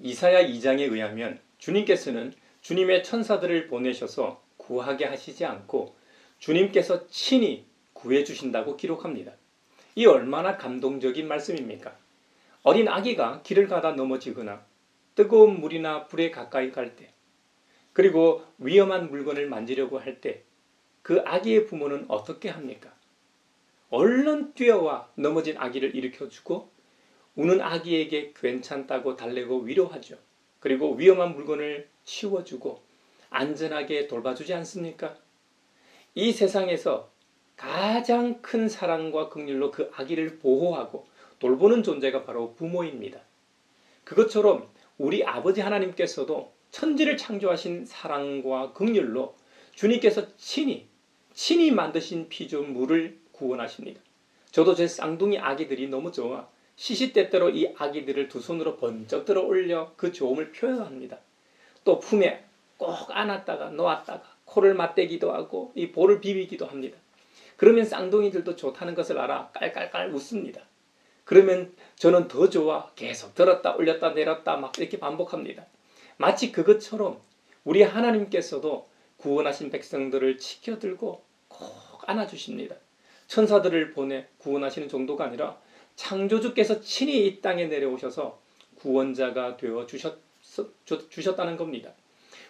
이사야 2장에 의하면 주님께서는 주님의 천사들을 보내셔서 구하게 하시지 않고 주님께서 친히 구해주신다고 기록합니다. 이 얼마나 감동적인 말씀입니까? 어린 아기가 길을 가다 넘어지거나 뜨거운 물이나 불에 가까이 갈 때, 그리고 위험한 물건을 만지려고 할 때 그 아기의 부모는 어떻게 합니까? 얼른 뛰어와 넘어진 아기를 일으켜주고 우는 아기에게 괜찮다고 달래고 위로하죠. 그리고 위험한 물건을 치워주고 안전하게 돌봐주지 않습니까? 이 세상에서 가장 큰 사랑과 긍휼로 그 아기를 보호하고 돌보는 존재가 바로 부모입니다. 그것처럼 우리 아버지 하나님께서도 천지를 창조하신 사랑과 긍휼로 주님께서 친히 만드신 피조물을 구원하십니다. 저도 제 쌍둥이 아기들이 너무 좋아 시시때때로 이 아기들을 두 손으로 번쩍 들어 올려 그 좋음을 표현합니다. 또 품에 꼭 안았다가 놓았다가 코를 맞대기도 하고 이 볼을 비비기도 합니다. 그러면 쌍둥이들도 좋다는 것을 알아 깔깔깔 웃습니다. 그러면 저는 더 좋아 계속 들었다 올렸다 내렸다 막 이렇게 반복합니다. 마치 그것처럼 우리 하나님께서도 구원하신 백성들을 지켜들고 꼭 안아주십니다. 천사들을 보내 구원하시는 정도가 아니라 창조주께서 친히 이 땅에 내려오셔서 구원자가 되어 주셨다는 겁니다.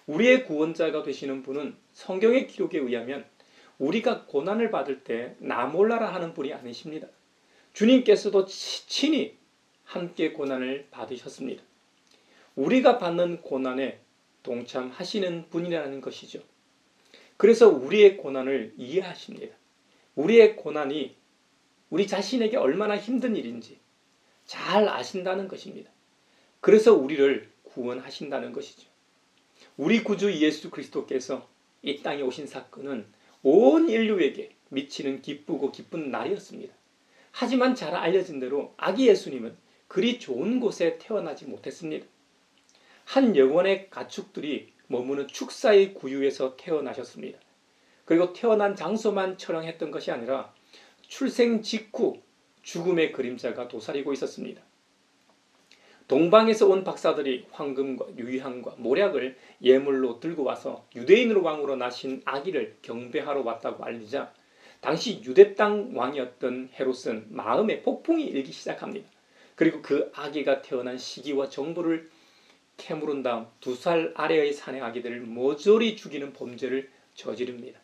우리의 구원자가 되시는 분은 성경의 기록에 의하면 우리가 고난을 받을 때 나 몰라라 하는 분이 아니십니다. 주님께서도 친히 함께 고난을 받으셨습니다. 우리가 받는 고난에 동참하시는 분이라는 것이죠. 그래서 우리의 고난을 이해하십니다. 우리의 고난이 우리 자신에게 얼마나 힘든 일인지 잘 아신다는 것입니다. 그래서 우리를 구원하신다는 것이죠. 우리 구주 예수 그리스도께서 이 땅에 오신 사건은 온 인류에게 미치는 기쁘고 기쁜 날이었습니다. 하지만 잘 알려진 대로 아기 예수님은 그리 좋은 곳에 태어나지 못했습니다. 한 영혼의 가축들이 머무는 축사의 구유에서 태어나셨습니다. 그리고 태어난 장소만 처량했던 것이 아니라 출생 직후 죽음의 그림자가 도사리고 있었습니다. 동방에서 온 박사들이 황금과 유향과 모략을 예물로 들고 와서 유대인으로 왕으로 나신 아기를 경배하러 왔다고 알리자 당시 유대 땅 왕이었던 헤롯은 마음에 폭풍이 일기 시작합니다. 그리고 그 아기가 태어난 시기와 정보를 캐물은 다음 2살 아래의 사내 아기들을 모조리 죽이는 범죄를 저지릅니다.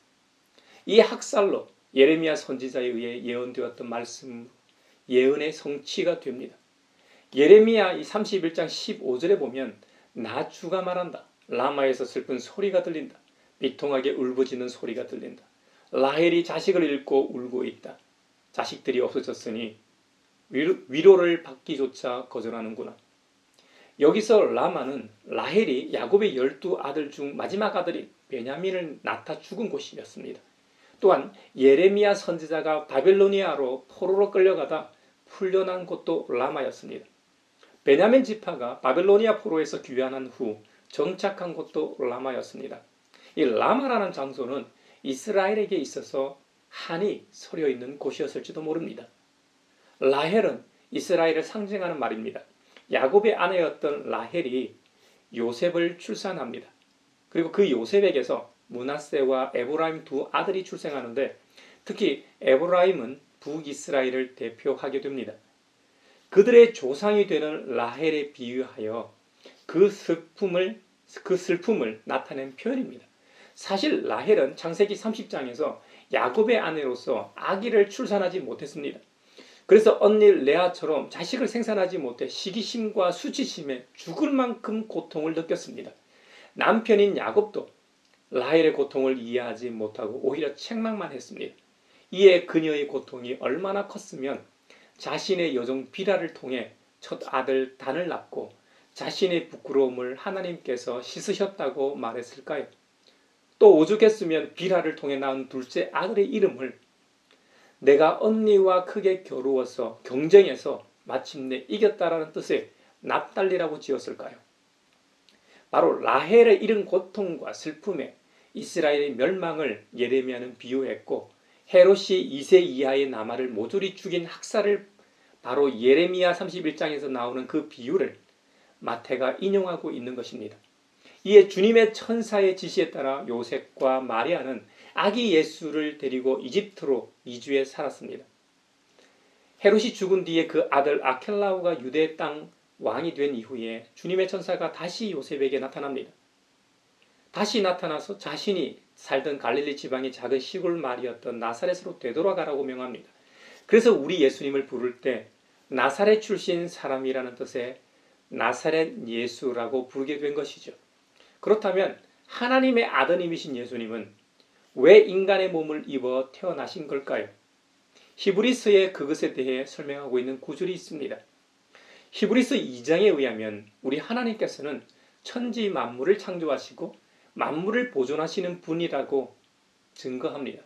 이 학살로 예레미야 선지자에 의해 예언되었던 말씀 예언의 성취가 됩니다. 예레미야 31장 15절에 보면 나 주가 말한다. 라마에서 슬픈 소리가 들린다. 비통하게 울부짖는 소리가 들린다. 라헬이 자식을 잃고 울고 있다. 자식들이 없어졌으니 위로를 받기조차 거절하는구나. 여기서 라마는 라헬이 야곱의 12아들 중 마지막 아들이 베냐민을 낳다 죽은 곳이었습니다. 또한 예레미야 선지자가 바벨로니아로 포로로 끌려가다 풀려난 곳도 라마였습니다. 베냐민 지파가 바벨로니아 포로에서 귀환한 후 정착한 곳도 라마였습니다. 이 라마라는 장소는 이스라엘에게 있어서 한이 서려 있는 곳이었을지도 모릅니다. 라헬은 이스라엘을 상징하는 말입니다. 야곱의 아내였던 라헬이 요셉을 출산합니다. 그리고 그 요셉에게서 므낫세와 에브라임 두 아들이 출생하는데 특히 에브라임은 북이스라엘을 대표하게 됩니다. 그들의 조상이 되는 라헬에 비유하여 그 슬픔을 나타낸 표현입니다. 사실 라헬은 창세기 30장에서 야곱의 아내로서 아기를 출산하지 못했습니다. 그래서 언니 레아처럼 자식을 생산하지 못해 시기심과 수치심에 죽을 만큼 고통을 느꼈습니다. 남편인 야곱도 라헬의 고통을 이해하지 못하고 오히려 책망만 했습니다. 이에 그녀의 고통이 얼마나 컸으면 자신의 여종 비라를 통해 첫 아들 단을 낳고 자신의 부끄러움을 하나님께서 씻으셨다고 말했을까요? 또 오죽했으면 비라를 통해 낳은 둘째 아들의 이름을 내가 언니와 크게 겨루어서 경쟁해서 마침내 이겼다라는 뜻의 납달리라고 지었을까요? 바로 라헬의 이른 고통과 슬픔에 이스라엘의 멸망을 예레미야는 비유했고 헤롯이 2세 이하의 나마를 모조리 죽인 학살을 바로 예레미야 31장에서 나오는 그 비유를 마태가 인용하고 있는 것입니다. 이에 주님의 천사의 지시에 따라 요셉과 마리아는 아기 예수를 데리고 이집트로 이주해 살았습니다. 헤롯이 죽은 뒤에 그 아들 아켈라오가 유대 땅 왕이 된 이후에 주님의 천사가 다시 요셉에게 나타납니다. 다시 나타나서 자신이 살던 갈릴리 지방의 작은 시골 마을이었던 나사렛으로 되돌아가라고 명합니다. 그래서 우리 예수님을 부를 때 나사렛 출신 사람이라는 뜻의 나사렛 예수라고 부르게 된 것이죠. 그렇다면 하나님의 아드님이신 예수님은 왜 인간의 몸을 입어 태어나신 걸까요? 히브리서에 그것에 대해 설명하고 있는 구절이 있습니다. 히브리서 2장에 의하면 우리 하나님께서는 천지 만물을 창조하시고 만물을 보존하시는 분이라고 증거합니다.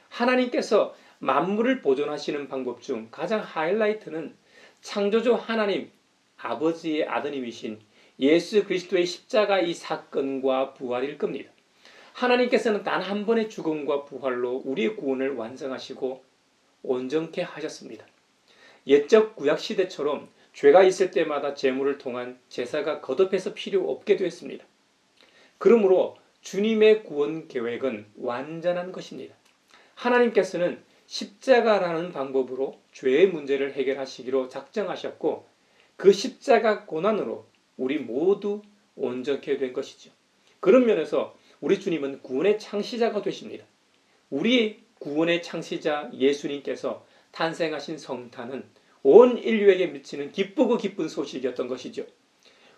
하나님께서 만물을 보존하시는 방법 중 가장 하이라이트는 창조주 하나님 아버지의 아드님이신 예수 그리스도의 십자가 이 사건과 부활일 겁니다. 하나님께서는 단 한 번의 죽음과 부활로 우리의 구원을 완성하시고 온전케 하셨습니다. 옛적 구약 시대처럼 죄가 있을 때마다 제물을 통한 제사가 거듭해서 필요 없게 되었습니다. 그러므로 주님의 구원 계획은 완전한 것입니다. 하나님께서는 십자가라는 방법으로 죄의 문제를 해결하시기로 작정하셨고 그 십자가 고난으로 우리 모두 온전케 된 것이죠. 그런 면에서 우리 주님은 구원의 창시자가 되십니다. 우리 구원의 창시자 예수님께서 탄생하신 성탄은 온 인류에게 미치는 기쁘고 기쁜 소식이었던 것이죠.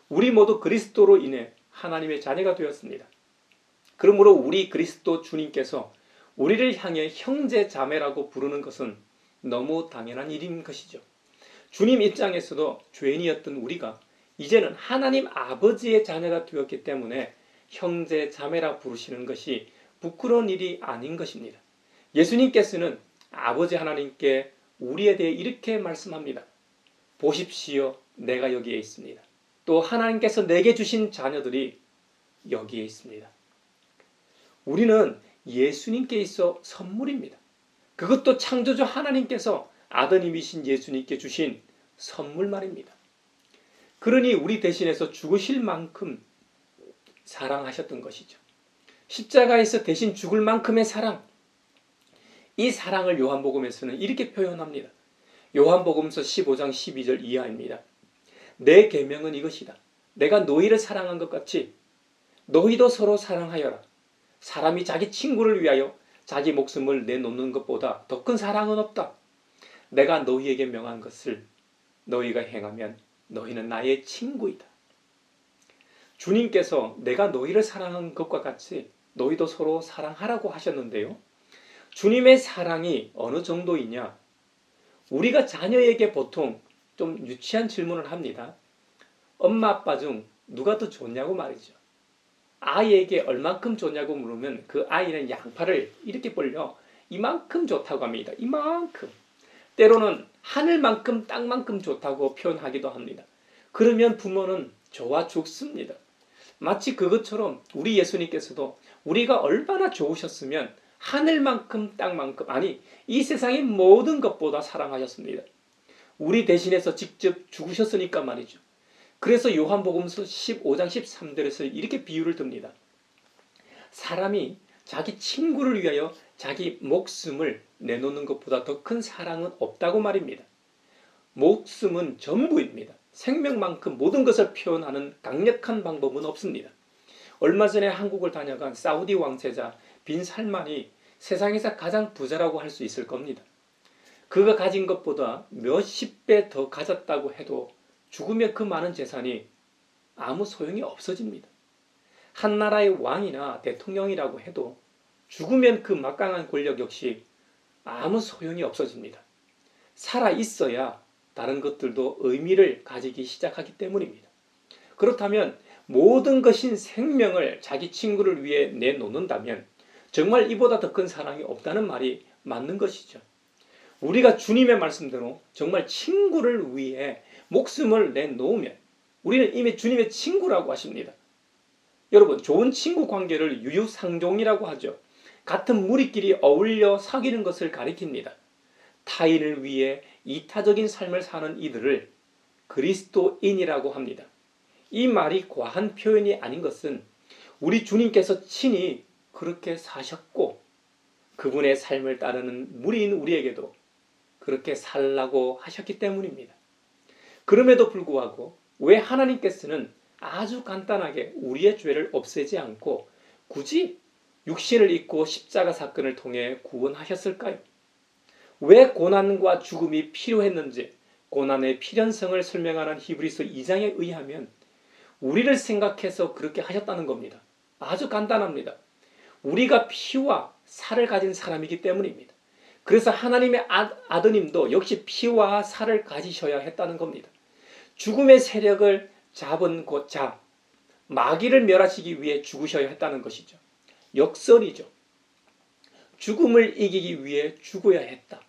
우리 모두 그리스도로 인해 하나님의 자녀가 되었습니다. 그러므로 우리 그리스도 주님께서 우리를 향해 형제 자매라고 부르는 것은 너무 당연한 일인 것이죠. 주님 입장에서도 죄인이었던 우리가 이제는 하나님 아버지의 자녀가 되었기 때문에 형제 자매라 부르시는 것이 부끄러운 일이 아닌 것입니다. 예수님께서는 아버지 하나님께 우리에 대해 이렇게 말씀합니다. 보십시오, 내가 여기에 있습니다. 또 하나님께서 내게 주신 자녀들이 여기에 있습니다. 우리는 예수님께 있어 선물입니다. 그것도 창조주 하나님께서 아드님이신 예수님께 주신 선물 말입니다. 그러니 우리 대신해서 죽으실 만큼 사랑하셨던 것이죠. 십자가에서 대신 죽을 만큼의 사랑. 이 사랑을 요한복음에서는 이렇게 표현합니다. 요한복음서 15장 12절 이하입니다. 내 계명은 이것이다. 내가 너희를 사랑한 것 같이 너희도 서로 사랑하여라. 사람이 자기 친구를 위하여 자기 목숨을 내놓는 것보다 더 큰 사랑은 없다. 내가 너희에게 명한 것을 너희가 행하면 너희는 나의 친구이다. 주님께서 내가 너희를 사랑한 것과 같이 너희도 서로 사랑하라고 하셨는데요. 주님의 사랑이 어느 정도이냐? 우리가 자녀에게 보통 좀 유치한 질문을 합니다. 엄마 아빠 중 누가 더 좋냐고 말이죠. 아이에게 얼만큼 좋냐고 물으면 그 아이는 양팔을 이렇게 벌려 이만큼 좋다고 합니다. 이만큼. 때로는 하늘만큼 땅만큼 좋다고 표현하기도 합니다. 그러면 부모는 좋아 죽습니다. 마치 그것처럼 우리 예수님께서도 우리가 얼마나 좋으셨으면 하늘만큼 땅만큼, 아니 이 세상의 모든 것보다 사랑하셨습니다. 우리 대신해서 직접 죽으셨으니까 말이죠. 그래서 요한복음서 15장 13절에서 이렇게 비유를 듭니다. 사람이 자기 친구를 위하여 자기 목숨을 내놓는 것보다 더 큰 사랑은 없다고 말입니다. 목숨은 전부입니다. 생명만큼 모든 것을 표현하는 강력한 방법은 없습니다. 얼마 전에 한국을 다녀간 사우디 왕세자 빈 살만이 세상에서 가장 부자라고 할 수 있을 겁니다. 그가 가진 것보다 몇십 배 더 가졌다고 해도 죽으면 그 많은 재산이 아무 소용이 없어집니다. 한 나라의 왕이나 대통령이라고 해도 죽으면 그 막강한 권력 역시 아무 소용이 없어집니다. 살아 있어야 다른 것들도 의미를 가지기 시작하기 때문입니다. 그렇다면 모든 것인 생명을 자기 친구를 위해 내놓는다면 정말 이보다 더 큰 사랑이 없다는 말이 맞는 것이죠. 우리가 주님의 말씀대로 정말 친구를 위해 목숨을 내놓으면 우리는 이미 주님의 친구라고 하십니다. 여러분, 좋은 친구 관계를 유유상종이라고 하죠. 같은 무리끼리 어울려 사귀는 것을 가리킵니다. 타인을 위해 이타적인 삶을 사는 이들을 그리스도인이라고 합니다. 이 말이 과한 표현이 아닌 것은 우리 주님께서 친히 그렇게 사셨고 그분의 삶을 따르는 무리인 우리에게도 그렇게 살라고 하셨기 때문입니다. 그럼에도 불구하고 왜 하나님께서는 아주 간단하게 우리의 죄를 없애지 않고 굳이 육신을 입고 십자가 사건을 통해 구원하셨을까요? 왜 고난과 죽음이 필요했는지 고난의 필연성을 설명하는 히브리서 2장에 의하면 우리를 생각해서 그렇게 하셨다는 겁니다. 아주 간단합니다. 우리가 피와 살을 가진 사람이기 때문입니다. 그래서 하나님의 아드님도 역시 피와 살을 가지셔야 했다는 겁니다. 죽음의 세력을 잡은 그 자, 마귀를 멸하시기 위해 죽으셔야 했다는 것이죠. 역설이죠. 죽음을 이기기 위해 죽어야 했다.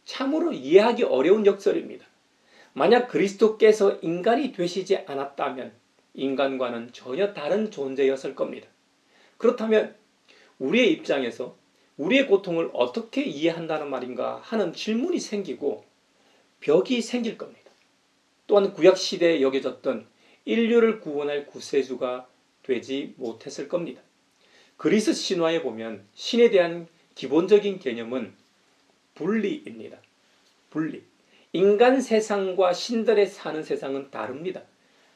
참으로 이해하기 어려운 역설입니다. 만약 그리스도께서 인간이 되시지 않았다면 인간과는 전혀 다른 존재였을 겁니다. 그렇다면 우리의 입장에서 우리의 고통을 어떻게 이해한다는 말인가 하는 질문이 생기고 벽이 생길 겁니다. 또한 구약시대에 여겨졌던 인류를 구원할 구세주가 되지 못했을 겁니다. 그리스 신화에 보면 신에 대한 기본적인 개념은 분리입니다. 분리. 인간 세상과 신들의 사는 세상은 다릅니다.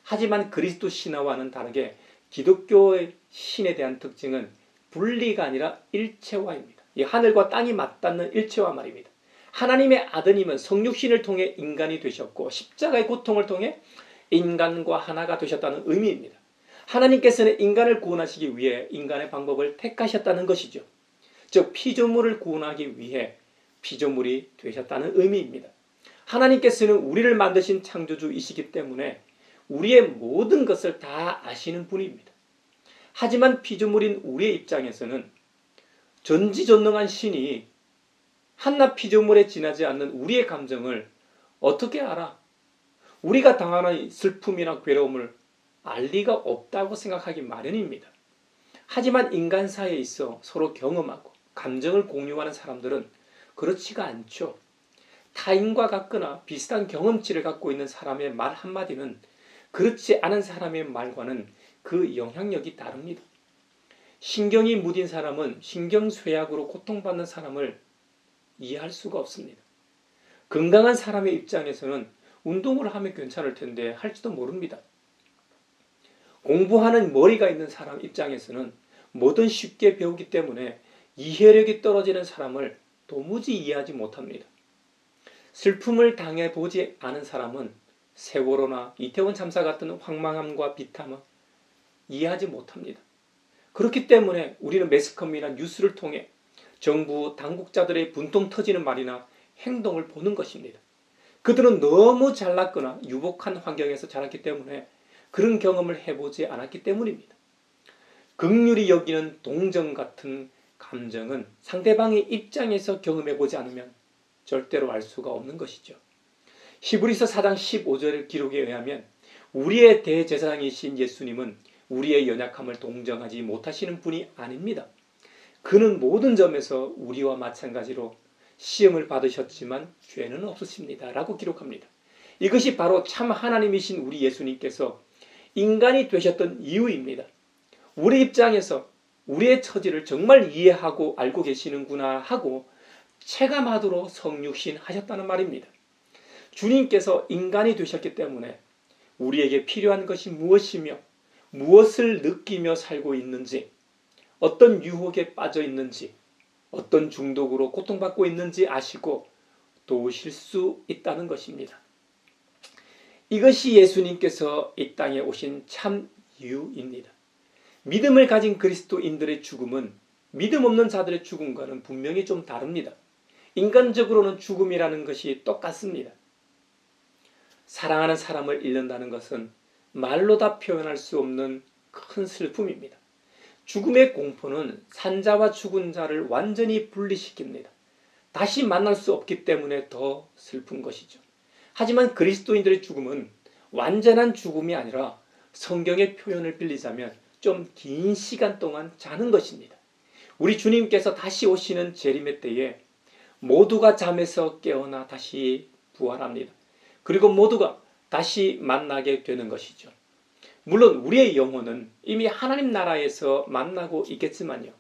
하지만 그리스도 신화와는 다르게 기독교의 신에 대한 특징은 분리가 아니라 일체화입니다. 이 하늘과 땅이 맞닿는 일체화 말입니다. 하나님의 아드님은 성육신을 통해 인간이 되셨고 십자가의 고통을 통해 인간과 하나가 되셨다는 의미입니다. 하나님께서는 인간을 구원하시기 위해 인간의 방법을 택하셨다는 것이죠. 즉 피조물을 구원하기 위해 피조물이 되셨다는 의미입니다. 하나님께서는 우리를 만드신 창조주이시기 때문에 우리의 모든 것을 다 아시는 분입니다. 하지만 피조물인 우리의 입장에서는 전지전능한 신이 한낱 피조물에 지나지 않는 우리의 감정을 어떻게 알아? 우리가 당하는 슬픔이나 괴로움을 알 리가 없다고 생각하기 마련입니다. 하지만 인간사에 있어 서로 경험하고 감정을 공유하는 사람들은 그렇지가 않죠. 타인과 같거나 비슷한 경험치를 갖고 있는 사람의 말 한마디는 그렇지 않은 사람의 말과는 그 영향력이 다릅니다. 신경이 무딘 사람은 신경쇠약으로 고통받는 사람을 이해할 수가 없습니다. 건강한 사람의 입장에서는 운동을 하면 괜찮을 텐데 할지도 모릅니다. 공부하는 머리가 있는 사람 입장에서는 뭐든 쉽게 배우기 때문에 이해력이 떨어지는 사람을 도무지 이해하지 못합니다. 슬픔을 당해보지 않은 사람은 세월호나 이태원 참사 같은 황망함과 비참함을 이해하지 못합니다. 그렇기 때문에 우리는 매스컴이나 뉴스를 통해 정부 당국자들의 분통 터지는 말이나 행동을 보는 것입니다. 그들은 너무 잘났거나 유복한 환경에서 자랐기 때문에 그런 경험을 해보지 않았기 때문입니다. 긍휼히 여기는 동정 같은 감정은 상대방의 입장에서 경험해보지 않으면 절대로 알 수가 없는 것이죠. 히브리서 4장 15절 기록에 의하면 우리의 대제사장이신 예수님은 우리의 연약함을 동정하지 못하시는 분이 아닙니다. 그는 모든 점에서 우리와 마찬가지로 시험을 받으셨지만 죄는 없으십니다. 라고 기록합니다. 이것이 바로 참 하나님이신 우리 예수님께서 인간이 되셨던 이유입니다. 우리 입장에서 우리의 처지를 정말 이해하고 알고 계시는구나 하고 체감하도록 성육신 하셨다는 말입니다. 주님께서 인간이 되셨기 때문에 우리에게 필요한 것이 무엇이며 무엇을 느끼며 살고 있는지, 어떤 유혹에 빠져 있는지, 어떤 중독으로 고통받고 있는지 아시고 도우실 수 있다는 것입니다. 이것이 예수님께서 이 땅에 오신 참 이유입니다. 믿음을 가진 그리스도인들의 죽음은 믿음 없는 자들의 죽음과는 분명히 좀 다릅니다. 인간적으로는 죽음이라는 것이 똑같습니다. 사랑하는 사람을 잃는다는 것은 말로 다 표현할 수 없는 큰 슬픔입니다. 죽음의 공포는 산자와 죽은 자를 완전히 분리시킵니다. 다시 만날 수 없기 때문에 더 슬픈 것이죠. 하지만 그리스도인들의 죽음은 완전한 죽음이 아니라 성경의 표현을 빌리자면 좀 긴 시간 동안 자는 것입니다. 우리 주님께서 다시 오시는 재림의 때에 모두가 잠에서 깨어나 다시 부활합니다. 그리고 모두가 다시 만나게 되는 것이죠. 물론 우리의 영혼은 이미 하나님 나라에서 만나고 있겠지만요.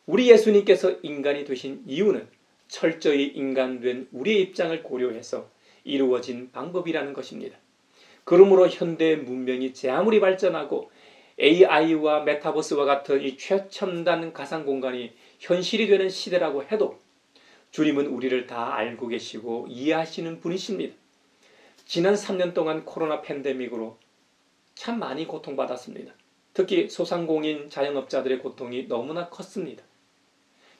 우리 예수님께서 인간이 되신 이유는 철저히 인간된 우리의 입장을 고려해서 이루어진 방법이라는 것입니다. 그러므로 현대 문명이 제 아무리 발전하고 AI와 메타버스와 같은 이 최첨단 가상공간이 현실이 되는 시대라고 해도 주님은 우리를 다 알고 계시고 이해하시는 분이십니다. 지난 3년 동안 코로나 팬데믹으로 참 많이 고통받았습니다. 특히 소상공인 자영업자들의 고통이 너무나 컸습니다.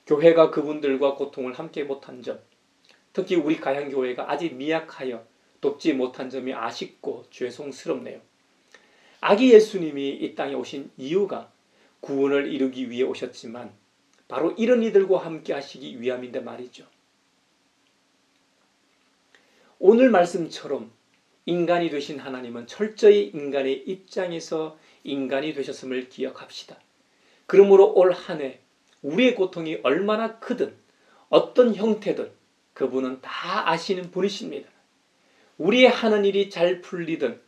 교회가 그분들과 고통을 함께 못한 점, 특히 우리 가양교회가 아직 미약하여 돕지 못한 점이 아쉽고 죄송스럽네요. 아기 예수님이 이 땅에 오신 이유가 구원을 이루기 위해 오셨지만 바로 이런 이들과 함께 하시기 위함인데 말이죠. 오늘 말씀처럼 인간이 되신 하나님은 철저히 인간의 입장에서 인간이 되셨음을 기억합시다. 그러므로 올 한 해 우리의 고통이 얼마나 크든 어떤 형태든 그분은 다 아시는 분이십니다. 우리의 하는 일이 잘 풀리든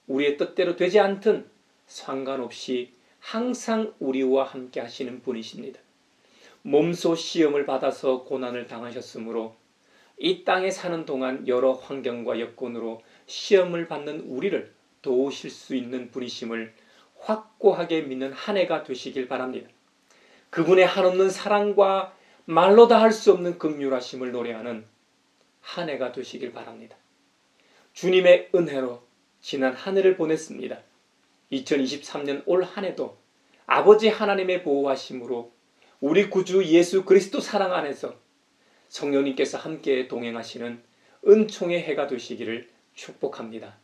우리의 뜻대로 되지 않든 상관없이 항상 우리와 함께 하시는 분이십니다. 몸소 시험을 받아서 고난을 당하셨으므로 이 땅에 사는 동안 여러 환경과 여건으로 시험을 받는 우리를 도우실 수 있는 분이심을 확고하게 믿는 한 해가 되시길 바랍니다. 그분의 한없는 사랑과 말로 다 할 수 없는 긍휼하심을 노래하는 한 해가 되시길 바랍니다. 주님의 은혜로 지난 한 해를 보냈습니다. 2023년 올 한 해도 아버지 하나님의 보호하심으로 우리 구주 예수 그리스도 사랑 안에서 성령님께서 함께 동행하시는 은총의 해가 되시기를 축복합니다.